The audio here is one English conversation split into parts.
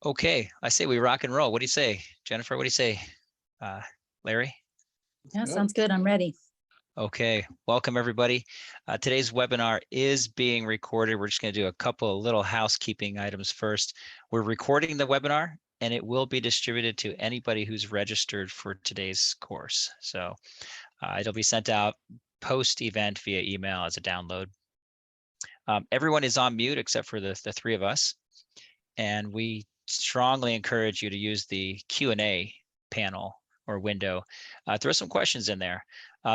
Okay, I say we rock and roll. What do you say, Jennifer? What do you say, uh, Larry? Yeah, sounds good. I'm ready. Okay, welcome everybody. Today's webinar is being recorded. We're just going to do a couple of little housekeeping items first. We're recording the webinar and it will be distributed to anybody who's registered for today's course. So it'll be sent out post-event via email as a download. Everyone is on mute except for the three of us. And we strongly encourage you to use the Q&A panel or window. Throw some questions in there.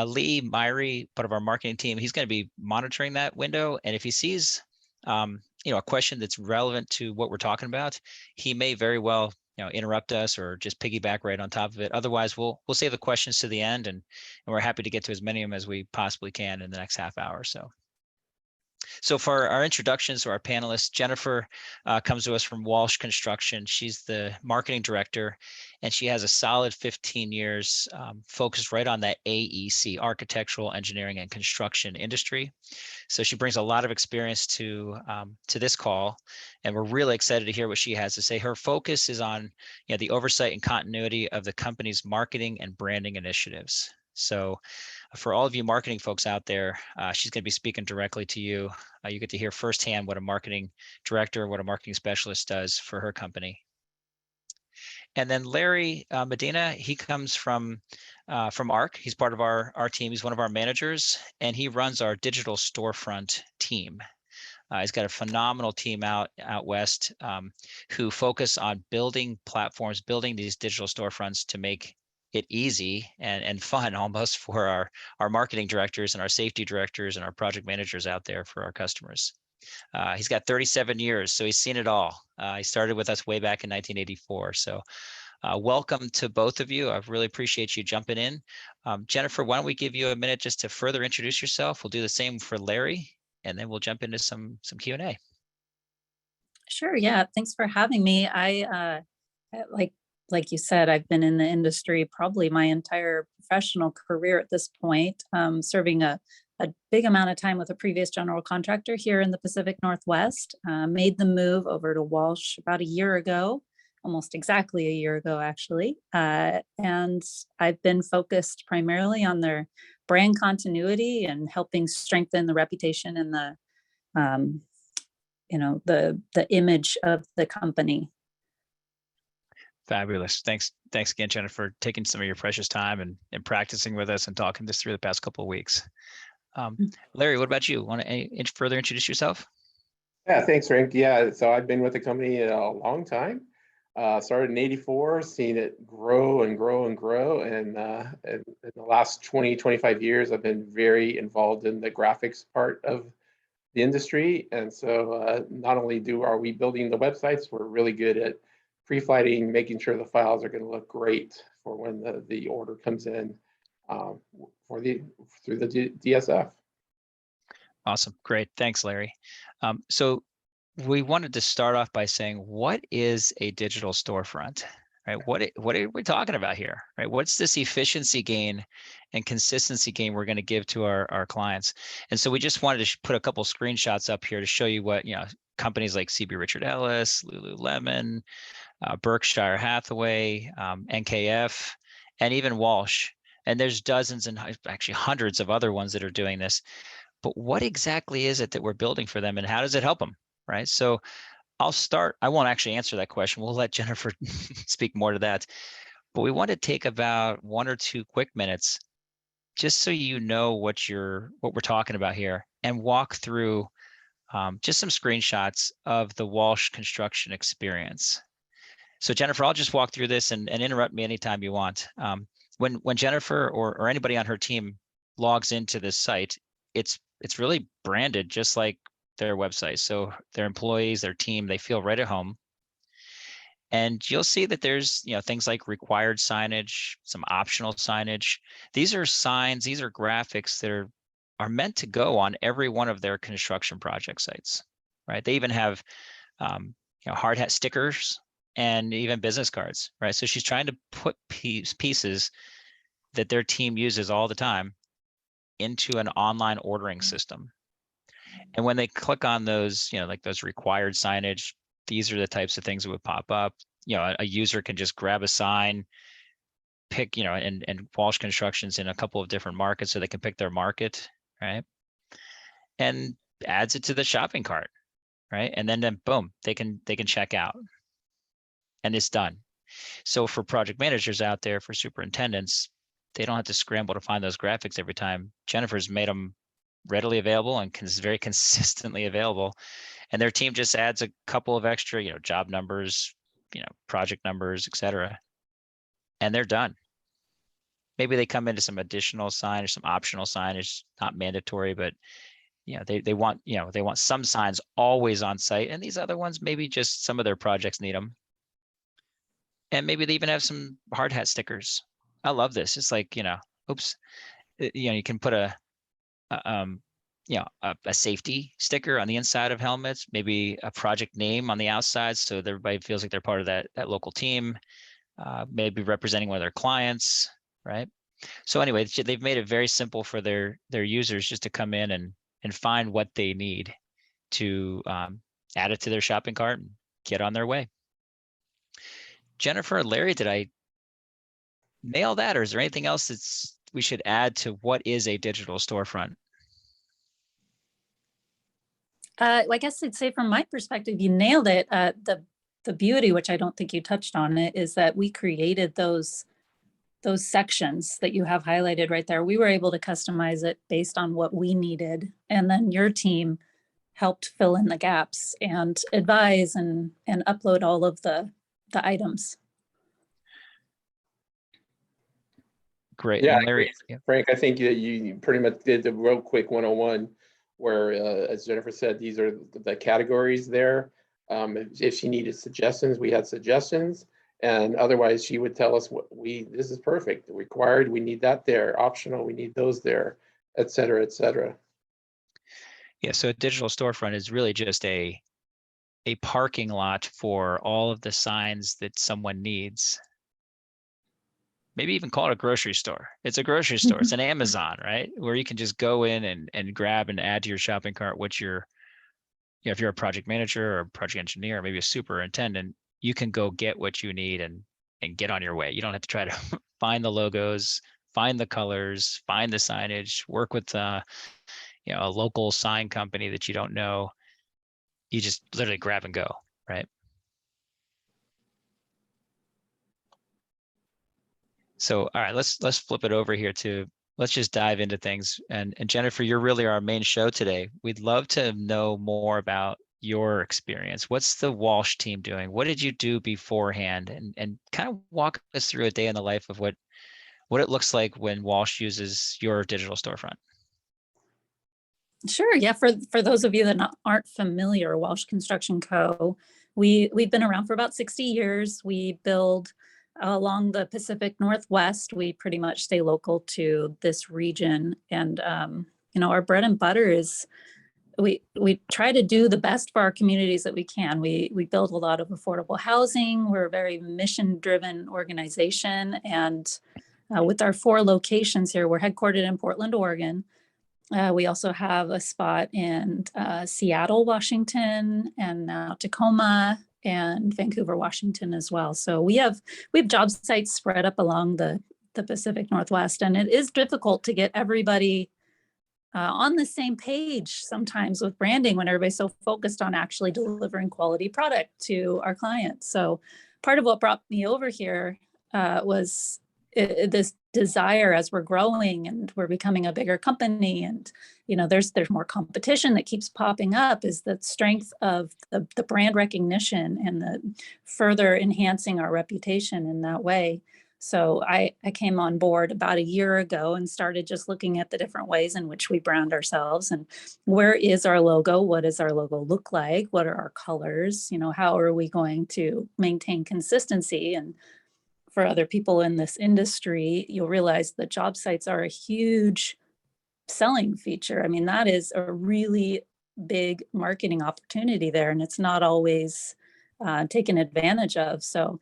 Lee Myrie, part of our marketing team, he's going to be monitoring that window. And if he sees a question that's relevant to what we're talking about, he may very well interrupt us or just piggyback right on top of it. Otherwise, we'll save the questions to the end, and we're happy to get to as many of them as we possibly can in the next half hour or so. So for our introductions to our panelists, Jennifer comes to us from Walsh Construction. She's the marketing director, and she has a solid 15 years focused right on that AEC, architectural, engineering, and construction industry. So she brings a lot of experience to this call, and we're really excited to hear what she has to say. Her focus is on the oversight and continuity of the company's marketing and branding initiatives. So for all of you marketing folks out there, she's going to be speaking directly to you. You get to hear firsthand what a marketing director, what a marketing specialist does for her company. And then Larry Medina, he comes from ARC. He's part of our team. He's one of our managers, and he runs our digital storefront team. He's got a phenomenal team out west who focus on building platforms, building these digital storefronts to make it easy and fun almost for our marketing directors and our safety directors and our project managers out there for our customers. He's got 37 years, so he's seen it all. He started with us way back in 1984. So welcome to both of you. I really appreciate you jumping in. Jennifer, why don't we give you a minute just to further introduce yourself? We'll do the same for Larry, and then we'll jump into some Q&A. Sure. Yeah. Thanks for having me. Like you said, I've been in the industry probably my entire professional career at this point, serving a big amount of time with a previous general contractor here in the Pacific Northwest. Made the move over to Walsh about a year ago, almost exactly a year ago, actually. And I've been focused primarily on their brand continuity and helping strengthen the reputation and the image of the company. Fabulous. Thanks again, Jennifer, for taking some of your precious time and practicing with us and talking this through the past couple of weeks. Larry, what about you? Want to further introduce yourself? Yeah, thanks, Frank. Yeah, so I've been with the company a long time. Started in '84, seen it grow and grow and grow. And in the last 20, 25 years, I've been very involved in the graphics part of the industry. And so not only are we building the websites, we're really good at pre-flighting, making sure the files are going to look great for when the order comes in through the DSF. Awesome. Great. Thanks, Larry. So we wanted to start off by saying, what is a digital storefront? Right? What are we talking about here? Right? What's this efficiency gain and consistency gain we're going to give to our clients? And so we just wanted to put a couple screenshots up here to show you what companies like CB Richard Ellis, Lululemon, Berkshire Hathaway, NKF, and even Walsh. And there's dozens and actually hundreds of other ones that are doing this. But what exactly is it that we're building for them, and how does it help them? Right? So I'll start. I won't actually answer that question. We'll let Jennifer speak more to that. But we want to take about 1 or 2 quick minutes just so you know what we're talking about here, and walk through just some screenshots of the Walsh construction experience. So Jennifer, I'll just walk through this and interrupt me anytime you want. When Jennifer or anybody on her team logs into this site, it's really branded just like their website. So their employees, their team, they feel right at home. And you'll see that there's things like required signage, some optional signage. These are signs, these are graphics that are meant to go on every one of their construction project sites, right? They even have hard hat stickers and even business cards, right? So she's trying to put pieces that their team uses all the time into an online ordering system. And when they click on those, like those required signage, these are the types of things that would pop up. You know, a user can just grab a sign, pick, you know, and Walsh Construction's in a couple of different markets, so they can pick their market, right? And adds it to the shopping cart, right? And then boom, they can check out, and it's done. So for project managers out there, for superintendents, they don't have to scramble to find those graphics every time. Jennifer's made them readily available and is very consistently available. And their team just adds a couple of extra, you know, job numbers, you know, project numbers, etc. And they're done. Maybe they come into some additional signage, some optional signage, not mandatory, but you know, they want, you know, they want some signs always on site, and these other ones, maybe just some of their projects need them. And maybe they even have some hard hat stickers. I love this. It's like, you know, oops, you know, you can put you know, a safety sticker on the inside of helmets, maybe a project name on the outside, so that everybody feels like they're part of that local team, maybe representing one of their clients, right? So anyway, they've made it very simple for their users just to come in and find what they need to add it to their shopping cart and get on their way. Jennifer and Larry, did I nail that, or is there anything else that's we should add to what is a digital storefront? I guess I'd say from my perspective, you nailed it. The beauty, which I don't think you touched on it, is that we created those sections that you have highlighted right there. We were able to customize it based on what we needed. And then your team helped fill in the gaps and advise and upload all of the items. Great. Yeah, And Larry, yeah. Frank, I think you pretty much did the real quick 101 where, as Jennifer said, these are the categories there. If she needed suggestions, we had suggestions. And otherwise, she would tell us this is perfect, required, we need that there, optional, we need those there, et cetera, et cetera. Yeah, so a digital storefront is really just a parking lot for all of the signs that someone needs. Maybe even call it a grocery store. It's a grocery store. It's an Amazon, right? Where you can just go in and grab and add to your shopping cart what you're, you know, if you're a project manager or a project engineer, or maybe a superintendent, you can go get what you need and get on your way. You don't have to try to find the logos, find the colors, find the signage, work with you know, a local sign company that you don't know. You just literally grab and go, right? So, all right, let's flip it over here to, let's just dive into things. And Jennifer, you're really our main show today. We'd love to know more about your experience. What's the Walsh team doing? What did you do beforehand? And kind of walk us through a day in the life of what it looks like when Walsh uses your digital storefront. Sure. Yeah. For those of you that aren't familiar, Walsh Construction Co., we've been around for about 60 years. We build along the Pacific Northwest. We pretty much stay local to this region. And, you know, our bread and butter is we try to do the best for our communities that we can. We build a lot of affordable housing. We're a very mission-driven organization. And with our 4 locations here, we're headquartered in Portland, Oregon. We also have a spot in Seattle, Washington, and now Tacoma and Vancouver, Washington as well. So we have job sites spread up along the Pacific Northwest, and it is difficult to get everybody on the same page sometimes with branding when everybody's so focused on actually delivering quality product to our clients. So part of what brought me over here was this desire, as we're growing and we're becoming a bigger company, and you know there's more competition that keeps popping up, is the strength of the brand recognition and the further enhancing our reputation in that way. So I came on board about a year ago and started just looking at the different ways in which we brand ourselves, and where is our logo? What does our logo look like? What are our colors? You know, how are we going to maintain consistency? And for other people in this industry, you'll realize that job sites are a huge selling feature. I mean, that is a really big marketing opportunity there, and it's not always taken advantage of. So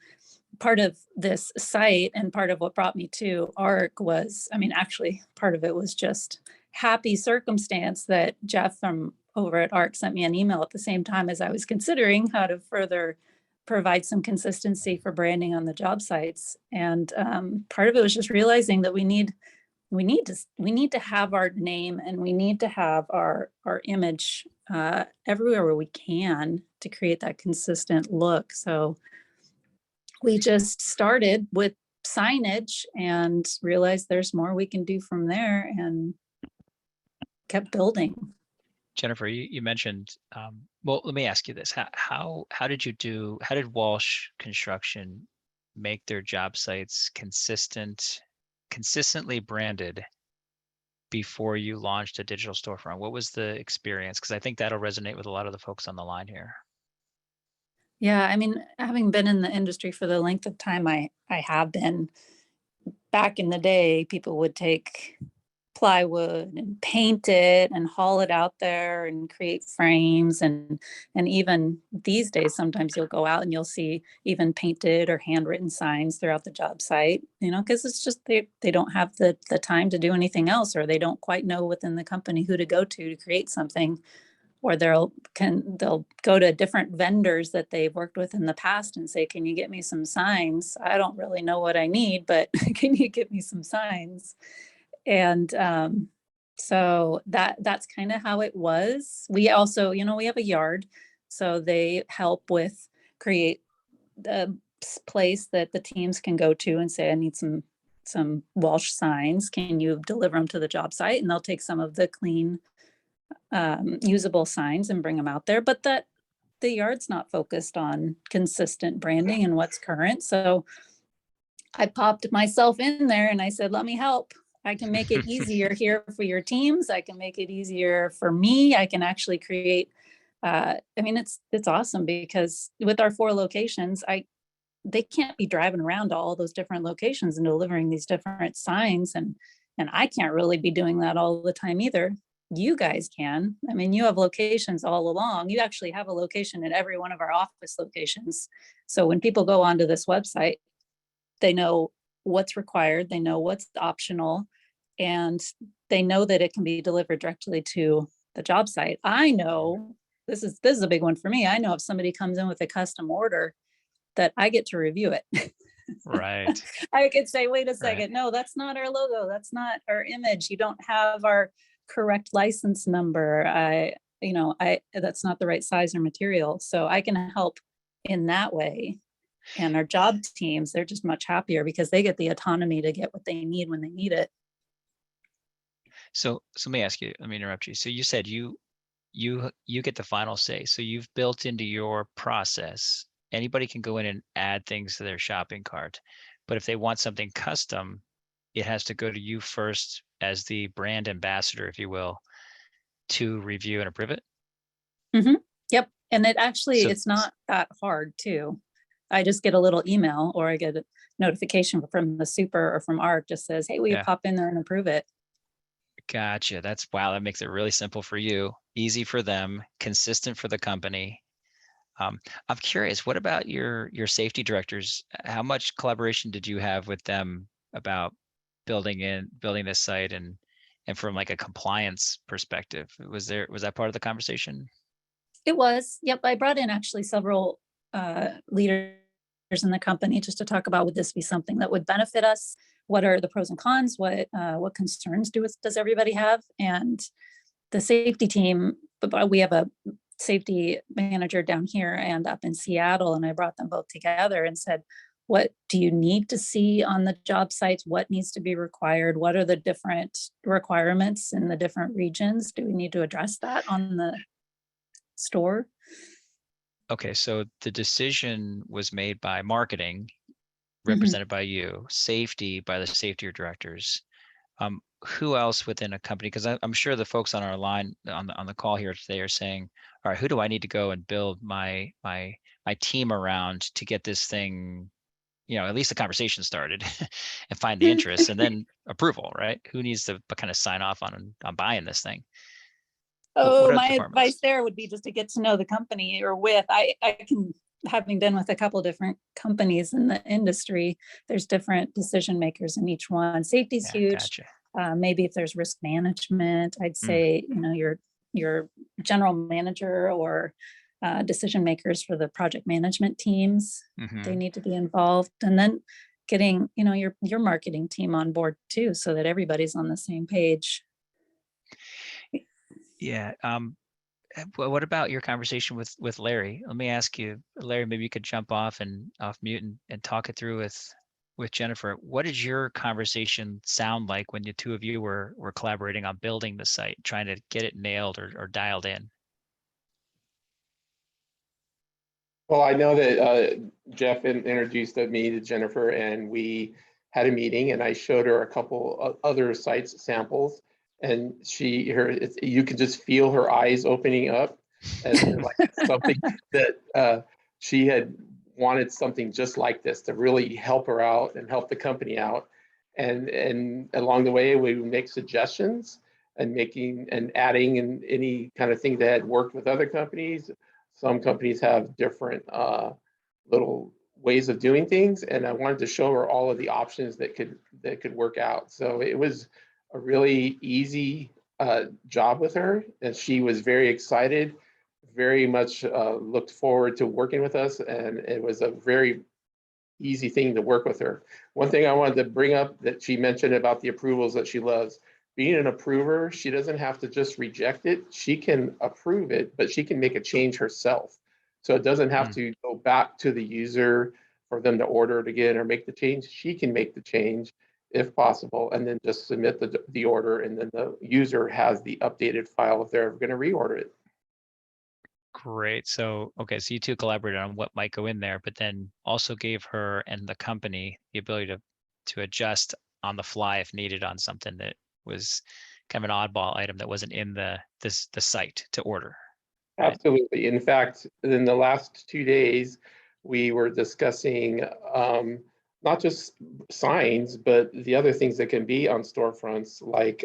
part of this site and part of what brought me to ARC was, I mean, actually part of it was just happy circumstance that Jeff from over at ARC sent me an email at the same time as I was considering how to further provide some consistency for branding on the job sites. And part of it was just realizing that we need to have our name, and we need to have our image everywhere where we can to create that consistent look. So we just started with signage and realized there's more we can do from there, and kept building. Jennifer, you mentioned, well, let me ask you this. How did Walsh Construction make their job sites consistently branded before you launched a digital storefront? What was the experience? Because I think that'll resonate with a lot of the folks on the line here. Yeah, I mean, having been in the industry for the length of time I have been, back in the day, people would take plywood and paint it and haul it out there and create frames, and even these days sometimes you'll go out and you'll see even painted or handwritten signs throughout the job site, because it's just they don't have the time to do anything else, or they don't quite know within the company who to go to create something, or they'll go to different vendors that they've worked with in the past and say, can you get me some signs? I don't really know what I need, but can you get me some signs? And so that's kind of how it was. We also, we have a yard, so they help with create the place that the teams can go to and say, I need some Walsh signs. Can you deliver them to the job site? And they'll take some of the clean, usable signs and bring them out there. But the yard's not focused on consistent branding and what's current. So I popped myself in there and I said, let me help. I can make it easier here for your teams. I can make it easier for me. I can actually create, it's awesome because with our 4 locations, they can't be driving around to all those different locations and delivering these different signs. And I can't really be doing that all the time either. You guys can. I mean, you have locations all along. You actually have a location in every one of our office locations. So when people go onto this website, they know what's required, they know what's optional, and they know that it can be delivered directly to the job site. I know this is a big one for me. I know if somebody comes in with a custom order that I get to review it. Right. I could say, wait a second, Right. no, that's not our logo. That's not our image. You don't have our correct license number. That's not the right size or material. So I can help in that way. And our job teams, they're just much happier because they get the autonomy to get what they need when they need it. So let me ask you, let me interrupt you. So you said you get the final say. So you've built into your process, anybody can go in and add things to their shopping cart. But if they want something custom, it has to go to you first as the brand ambassador, if you will, to review and approve it. Mm-hmm. Yep. And it's not that hard too. I just get a little email, or I get a notification from the super or from ARC, just says, hey, will you pop in there and approve it? Gotcha. Wow. That makes it really simple for you, easy for them, consistent for the company. I'm curious, what about your safety directors? How much collaboration did you have with them about building this site and from like a compliance perspective? Was that part of the conversation? It was. Yep. I brought in actually several leaders in the company just to talk about, would this be something that would benefit us? What are the pros and cons? What concerns does everybody have? And the safety team, but we have a safety manager down here and up in Seattle, and I brought them both together and said, what do you need to see on the job sites? What needs to be required? What are the different requirements in the different regions? Do we need to address that on the store? Okay, so the decision was made by marketing, represented by you, safety by the safety directors. Who else within a company? Because I'm sure the folks on our line on the call here today are saying, all right, who do I need to go and build my team around to get this thing, at least the conversation started and find the interest and then approval, right? Who needs to kind of sign off on buying this thing? Oh, my advice there would be just to get to know the company you're with. I can, having been with a couple of different companies in the industry, there's different decision makers in each one. Safety's huge. Gotcha. Maybe if there's risk management, I'd say, your your general manager or decision makers for the project management teams. They need to be involved, and then getting, your marketing team on board too, so that everybody's on the same page. Yeah. What about your conversation with Larry? Let me ask you, Larry, maybe you could jump off mute and talk it through with Jennifer. What did your conversation sound like when the two of you were collaborating on building the site, trying to get it nailed or dialed in? Well, I know that Jeff introduced me to Jennifer, and we had a meeting, and I showed her a couple other sites samples, and you could just feel her eyes opening up, and like it's something that she had wanted something just like this to really help her out and help the company out, and along the way we would make suggestions and adding in any kind of thing that had worked with other companies. Some companies have different little ways of doing things, and I wanted to show her all of the options that could work out. So it was a really easy job with her, and she was very excited, very much looked forward to working with us, and it was a very easy thing to work with her. One thing I wanted to bring up that she mentioned about the approvals that she loves. Being an approver, she doesn't have to just reject it. She can approve it, but she can make a change herself. So it doesn't have to go back to the user for them to order it again or make the change. She can make the change if possible, and then just submit the order, and then the user has the updated file if they're going to reorder it. Great. So, okay, so you two collaborated on what might go in there, but then also gave her and the company the ability to adjust on the fly if needed on something that was kind of an oddball item that wasn't in the site to order. Right? Absolutely. In fact, in the last 2 days, we were discussing not just signs, but the other things that can be on storefronts, like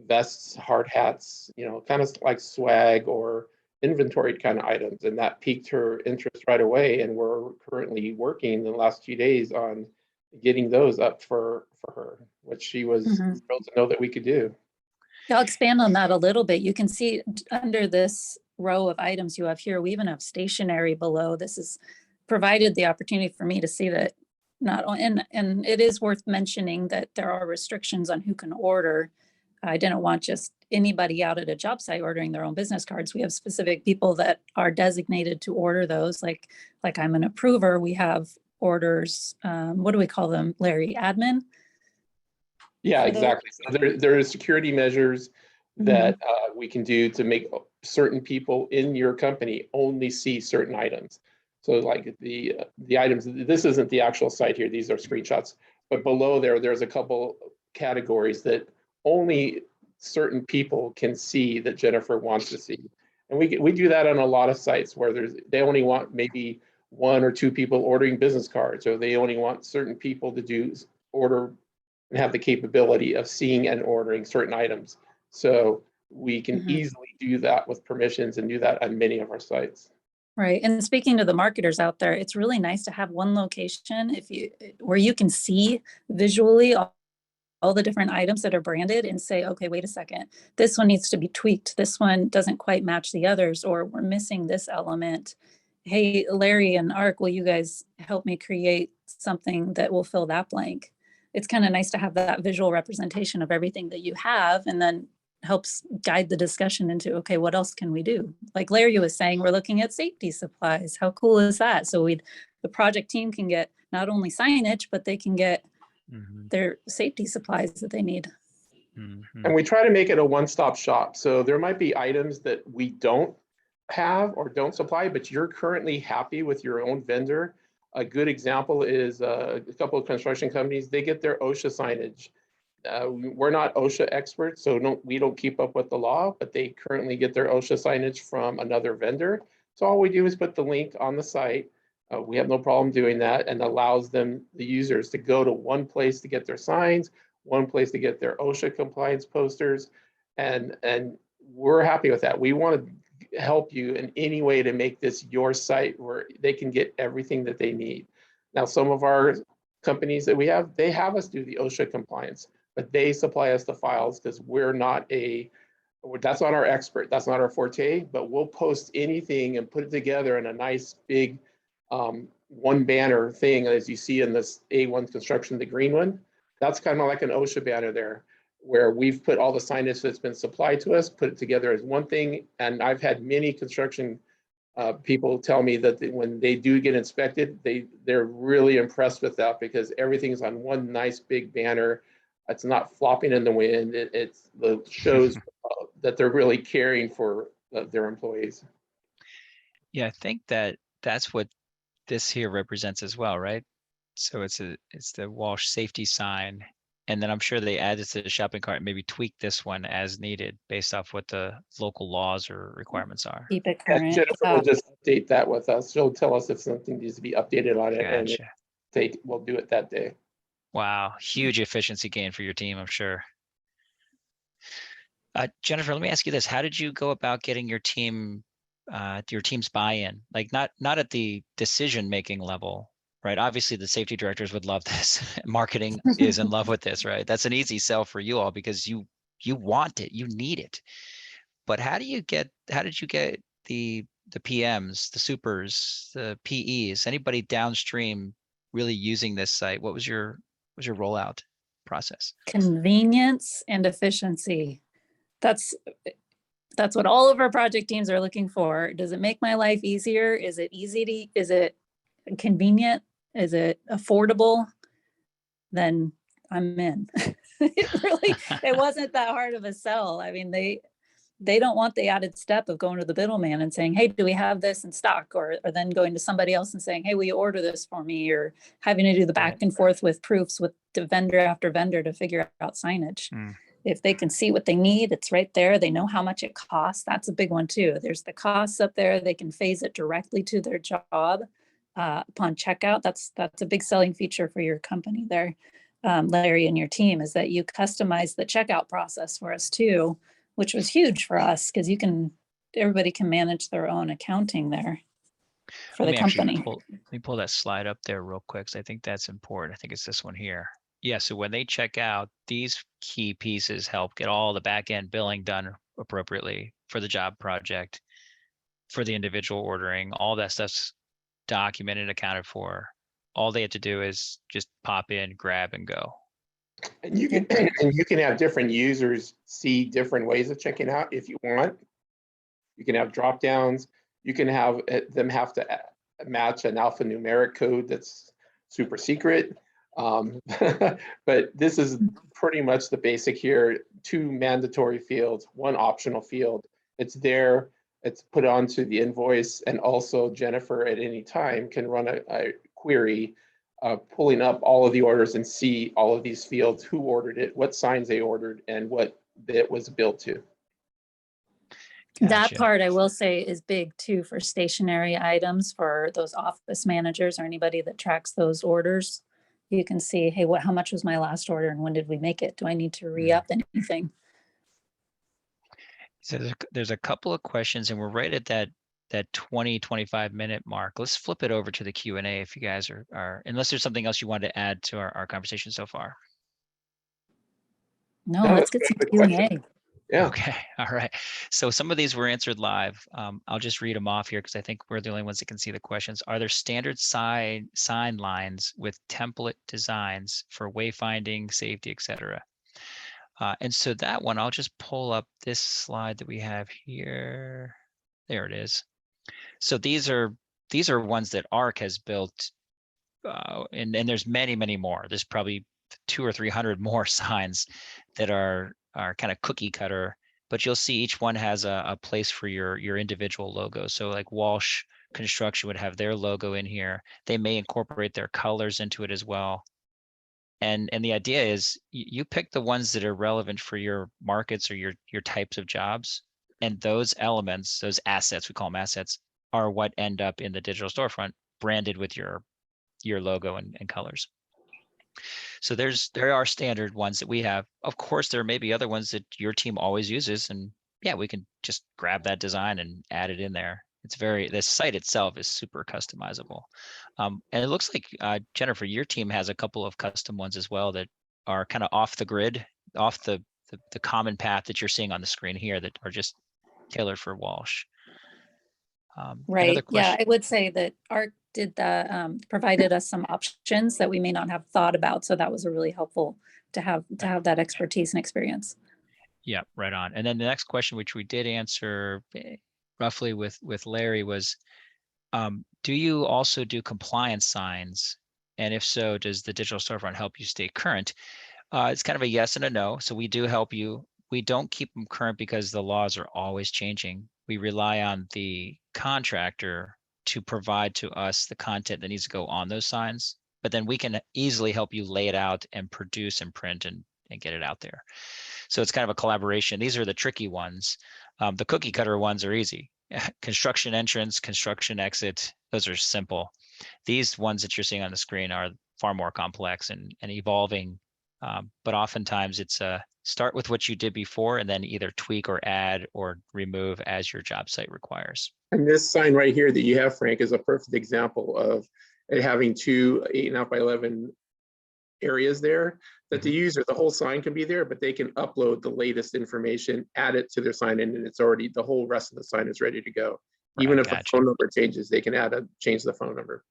vests, hard hats, kind of like swag or inventory kind of items. And that piqued her interest right away. And we're currently working in the last few days on getting those up for her, which she was thrilled to know that we could do. I'll expand on that a little bit. You can see under this row of items you have here, we even have stationery below. This is provided the opportunity for me to see that and it is worth mentioning that there are restrictions on who can order. I didn't want just anybody out at a job site ordering their own business cards. We have specific people that are designated to order those. Like I'm an approver. We have orders. What do we call them, Larry? Admin? Yeah, exactly. So there are security measures that we can do to make certain people in your company only see certain items. So like the items, this isn't the actual site here, these are screenshots, but below there's a couple categories that only certain people can see that Jennifer wants to see. And we do that on a lot of sites where they only want maybe 1 or 2 people ordering business cards, or they only want certain people to order and have the capability of seeing and ordering certain items. So we can easily do that with permissions and do that on many of our sites. Right. And speaking to the marketers out there, it's really nice to have one location where you can see visually all the different items that are branded and say, okay, wait a second, this one needs to be tweaked. This one doesn't quite match the others, or we're missing this element. Hey, Larry and Ark, will you guys help me create something that will fill that blank? It's kind of nice to have that visual representation of everything that you have, and then helps guide the discussion into, okay, what else can we do? Like Larry was saying, we're looking at safety supplies. How cool is that? So the project team can get not only signage, but they can get their safety supplies that they need. And we try to make it a one-stop shop. So there might be items that we don't have or don't supply, but you're currently happy with your own vendor. A good example is a couple of construction companies, they get their OSHA signage. We're not OSHA experts, so we don't keep up with the law, but they currently get their OSHA signage from another vendor. So all we do is put the link on the site. We have no problem doing that, and allows the users to go to one place to get their signs, one place to get their OSHA compliance posters, and we're happy with that. We want to help you in any way to make this your site where they can get everything that they need. Now, some of our companies that we have, they have us do the OSHA compliance, but they supply us the files because we're not a That's not our expert. That's not our forte, but we'll post anything and put it together in a nice big one banner thing, as you see in this A1 construction, the green one. That's kind of like an OSHA banner there, where we've put all the signage that's been supplied to us, put it together as one thing. And I've had many construction people tell me that when they do get inspected, they're really impressed with that, because everything's on one nice big banner. It's not flopping in the wind. It shows that they're really caring for their employees. Yeah, I think that's what this here represents as well, right? So it's the Walsh safety sign. And then I'm sure they add it to the shopping cart and maybe tweak this one as needed based off what the local laws or requirements are. Keep it And current. Jennifer will just update that with us. She'll tell us if something needs to be updated on it, and Gotcha. we'll do it that day. Wow, huge efficiency gain for your team, I'm sure. Jennifer, let me ask you this. How did you go about getting your team's buy-in? Like not at the decision-making level, right? Obviously the safety directors would love this. Marketing is in love with this, right? That's an easy sell for you all because you want it, you need it. But how did you get the PMs, the supers, the PEs, anybody downstream really using this site? What was your rollout process? Convenience and efficiency. That's what all of our project teams are looking for. Does it make my life easier? Is it is it convenient? Is it affordable? Then I'm in. It wasn't that hard of a sell. I mean, they don't want the added step of going to the middleman and saying, hey, do we have this in stock? Or then going to somebody else and saying, hey, will you order this for me? Or having to do the back and forth with proofs with the vendor after vendor to figure out signage. If they can see what they need, it's right there. They know how much it costs. That's a big one too. There's the costs up there. They can phase it directly to their job upon checkout. That's a big selling feature for your company there, Larry, and your team, is that you customize the checkout process for us too, which was huge for us because everybody can manage their own accounting there for the company. Let me pull that slide up there real quick, because I think that's important. I think it's this one here. Yeah, so when they check out, these key pieces help get all the back end billing done appropriately for the job project, for the individual ordering. All that stuff's documented, accounted for. All they have to do is just pop in, grab, and go. And you can have different users see different ways of checking out if you want. You can have drop downs. You can have them have to match an alphanumeric code that's super secret. But this is pretty much the basic here. 2 mandatory fields, 1 optional field. It's there. It's put onto the invoice, and also Jennifer at any time can run a query pulling up all of the orders and see all of these fields, who ordered it, what signs they ordered, and what it was billed to. Gotcha. That part I will say is big too for stationary items, for those office managers or anybody that tracks those orders. You can see, hey, how much was my last order and when did we make it? Do I need to re-up anything? So there's a couple of questions, and we're right at that 20-25 minute mark. Let's flip it over to the Q&A if you guys are unless there's something else you want to add to our conversation so far. No, let's get some Q&A. Yeah. Okay. All right. So some of these were answered live. I'll just read them off here because I think we're the only ones that can see the questions. Are there standard sign lines with template designs for wayfinding, safety, etc.? And so that one, I'll just pull up this slide that we have here. There it is. So these are ones that ARC has built, and there's many more. There's probably 200 or 300 more signs that are kind of cookie cutter, but you'll see each one has a place for your individual logo. So like Walsh Construction would have their logo in here. They may incorporate their colors into it as well. And the idea is you pick the ones that are relevant for your markets or your types of jobs. And those elements, those assets, we call them assets, are what end up in the digital storefront branded with your logo and colors. So there are standard ones that we have. Of course, there may be other ones that your team always uses, and yeah, we can just grab that design and add it in there. It's the site itself is super customizable. And it looks like, Jennifer, your team has a couple of custom ones as well that are kind of off the grid, off the the common path that you're seeing on the screen here that are just tailored for Walsh. Another Right. Yeah, question. I would say that ARC did that, provided us some options that we may not have thought about. So that was a really helpful to have that expertise and experience. Yeah, right on. And then the next question, which we did answer roughly with Larry, was, do you also do compliance signs? And if so, does the digital storefront help you stay current? It's kind of a yes and a no. So we do help you. We don't keep them current because the laws are always changing. We rely on the contractor to provide to us the content that needs to go on those signs, but then we can easily help you lay it out and produce and print and get it out there. So it's kind of a collaboration. These are the tricky ones. The cookie cutter ones are easy. Construction entrance, construction exit, those are simple. These ones that you're seeing on the screen are far more complex and evolving. But oftentimes it's start with what you did before and then either tweak or add or remove as your job site requires. And this sign right here that you have, Frank, is a perfect example of it having two 8.5 by 11 areas there that the user, the whole sign can be there, but they can upload the latest information, add it to their sign, and it's already, the whole rest of the sign is ready to go. Even if the phone number changes, they can change the phone number.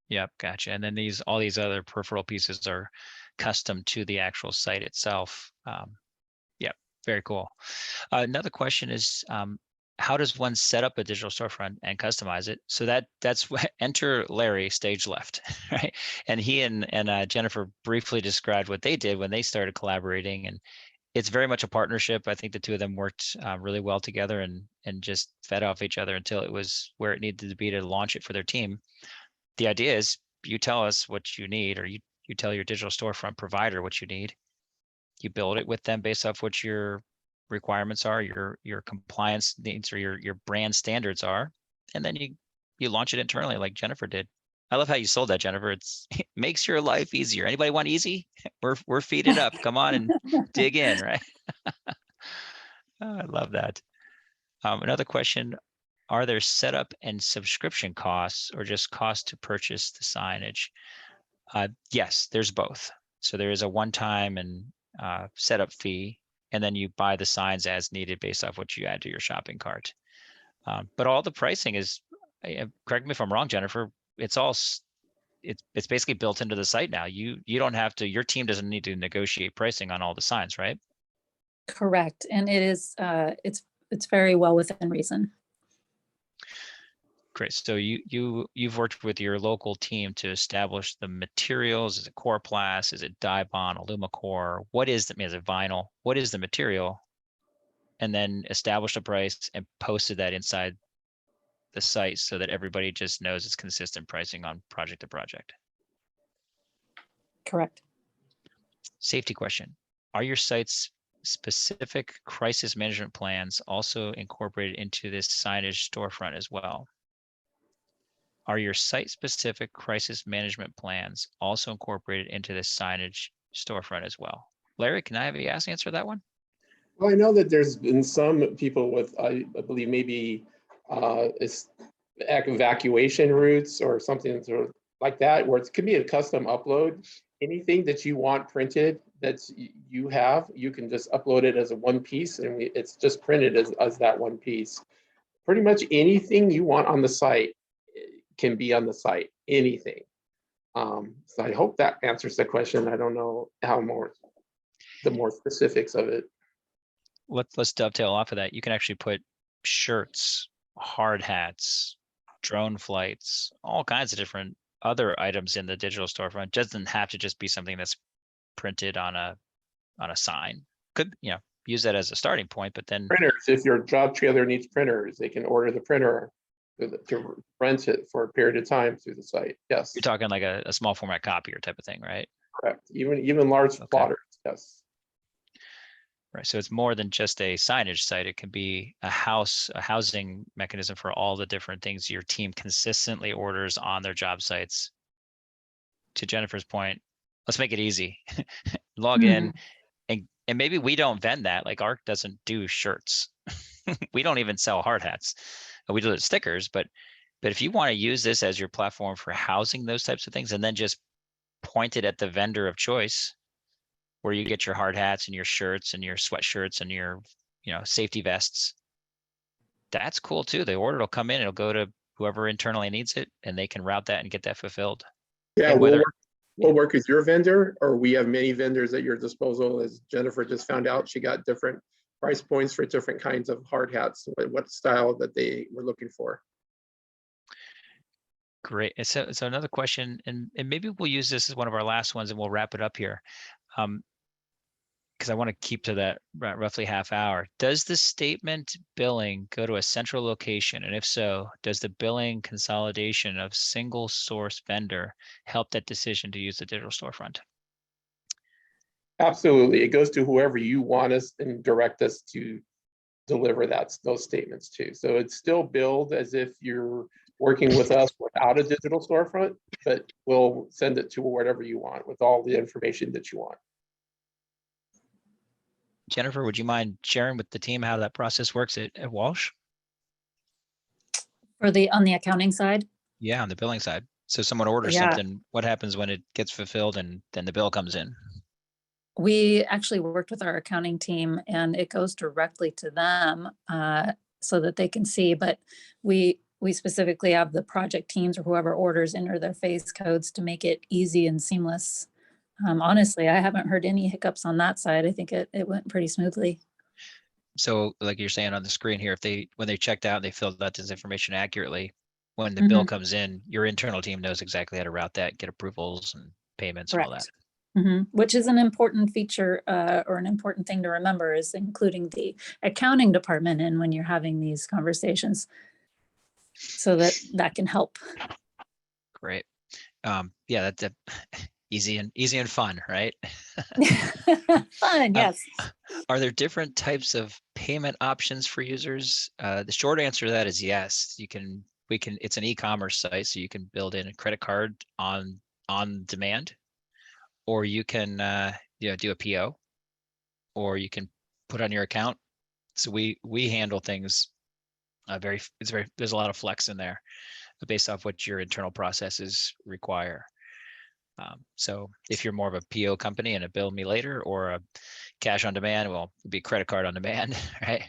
Yep, gotcha. And then all these other peripheral pieces are custom to the actual site itself. Yep, very cool. Another question is, how does one set up a digital storefront and customize it? So that's enter Larry, stage left, right? And he and Jennifer briefly described what they did when they started collaborating, and it's very much a partnership. I think the two of them worked really well together and just fed off each other until it was where it needed to be to launch it for their team. The idea is you tell us what you need, or you tell your digital storefront provider what you need. You build it with them based off what your requirements are, your compliance needs, or your brand standards are, and then you launch it internally like Jennifer did. I love how you sold that, Jennifer. It makes your life easier. Anybody want easy? We're feed it up. Come on and dig in, right? Oh, I love that. Another question: are there setup and subscription costs, or just cost to purchase the signage? Yes, there's both. So there is a one-time and setup fee, and then you buy the signs as needed based off what you add to your shopping cart. But all the pricing is, correct me if I'm wrong, Jennifer, it's basically built into the site now. You don't have to, your team doesn't need to negotiate pricing on all the signs, right? Correct. And it is, it's very well within reason. Great. So you've worked with your local team to establish the materials. Is it Coroplast? Is it Dibond, Alumicore? What is is it vinyl? What is the material? And then established a price and posted that inside the site so that everybody just knows it's consistent pricing on project to project. Correct. Safety question: are your site's specific crisis management plans also incorporated into this signage storefront as well? Are your site-specific crisis management plans also incorporated into this signage storefront as well? Larry, can I have you answer that one? Well, I know that there's been some people with, I believe maybe it's evacuation routes or something sort of like that, where it could be a custom upload. Anything that you want printed that you have, you can just upload it as a one piece, and it's just printed as that one piece. Pretty much anything you want on the site can be on the site, anything. So I hope that answers the question. I don't know how the more specifics of it. Let's dovetail off of that. You can actually put shirts, hard hats, drone flights, all kinds of different other items in the digital storefront. It doesn't have to just be something that's printed on a sign. Could, use that as a starting point, but then printers, if your job trailer needs printers, they can order the printer to rent it for a period of time through the site. Yes. You're talking like a small format copier type of thing, right? Correct. Even large plotters. Yes. Right. So it's more than just a signage site. It can be a housing mechanism for all the different things your team consistently orders on their job sites. To Jennifer's point, let's make it easy. Log in, and maybe we don't vend that. Like ARC doesn't do shirts. We don't even sell hard hats. We do the stickers, but if you want to use this as your platform for housing those types of things, and then just point it at the vendor of choice, where you get your hard hats and your shirts and your sweatshirts and your, safety vests. That's cool too. The order will come in, it'll go to whoever internally needs it, and they can route that and get that fulfilled. Yeah, And whether we'll work with your vendor, or we have many vendors at your disposal. As Jennifer just found out, she got different price points for different kinds of hard hats, what style that they were looking for. Great. So another question, and maybe we'll use this as one of our last ones, and we'll wrap it up here. Because I want to keep to that roughly half hour. Does the statement billing go to a central location? And if so, does the billing consolidation of single source vendor help that decision to use the digital storefront? Absolutely. It goes to whoever you want us and direct us to deliver those statements to. So it's still billed as if you're working with us without a digital storefront, but we'll send it to whatever you want with all the information that you want. Jennifer, would you mind sharing with the team how that process works at Walsh? On the accounting side? Yeah, on the billing side. So someone orders something, what happens when it gets fulfilled and then the bill comes in? We actually worked with our accounting team, and it goes directly to them so that they can see, but we specifically have the project teams or whoever orders enter their phase codes to make it easy and seamless. Honestly, I haven't heard any hiccups on that side. I think it went pretty smoothly. So like you're saying on the screen here, when they checked out, they filled out this information accurately. When the bill comes in, your internal team knows exactly how to route that, get approvals and payments and all that. Which is an important feature or an important thing to remember, is including the accounting department in when you're having these conversations, so that can help. Great. Yeah, that's easy and fun, right? Fun, yes. Are there different types of payment options for users? The short answer to that is yes. It's an e-commerce site, so you can build in a credit card on demand, or you can do a PO, or you can put on your account. So we handle things there's a lot of flex in there based off what your internal processes require. So if you're more of a PO company and a bill me later, or a cash on demand, well, it'd be a credit card on demand, right?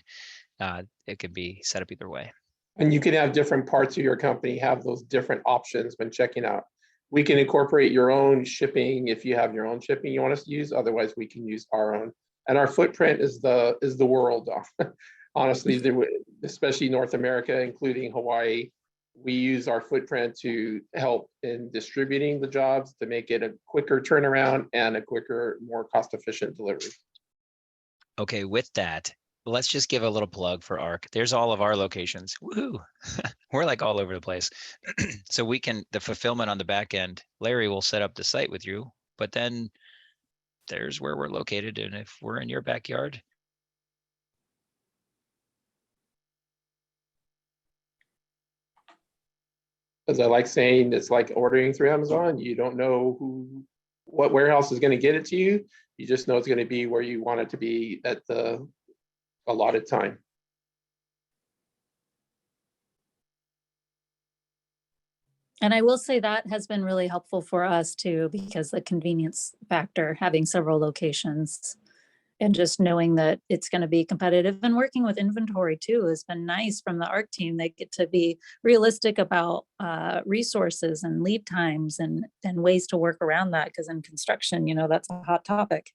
It can be set up either way. And you can have different parts of your company have those different options when checking out. We can incorporate your own shipping if you have your own shipping you want us to use. Otherwise, we can use our own. And our footprint is the world. Honestly, especially North America, including Hawaii. We use our footprint to help in distributing the jobs to make it a quicker turnaround and a quicker, more cost-efficient delivery. Okay, with that, let's just give a little plug for ARC. There's all of our locations. Woohoo! We're like all over the place. So the fulfillment on the back end, Larry will set up the site with you, but then there's where we're located. And if we're in your backyard, as I like saying, it's like ordering through Amazon. You don't know what warehouse is going to get it to you. You just know it's going to be where you want it to be at the allotted time. And I will say that has been really helpful for us too, because the convenience factor, having several locations and just knowing that it's going to be competitive, and working with inventory too has been nice from the ARC team. They get to be realistic about resources and lead times and ways to work around that, because in construction, that's a hot topic.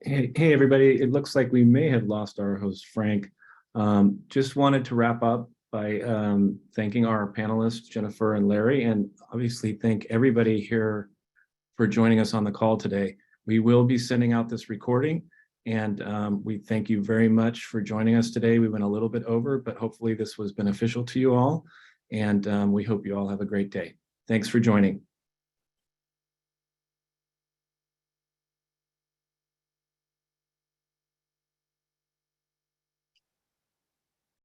Hey, everybody. It looks like we may have lost our host, Frank. Just wanted to wrap up by thanking our panelists, Jennifer and Larry, and obviously thank everybody here for joining us on the call today. We will be sending out this recording, and we thank you very much for joining us today. We went a little bit over, but hopefully this was beneficial to you all, and we hope you all have a great day. Thanks for joining.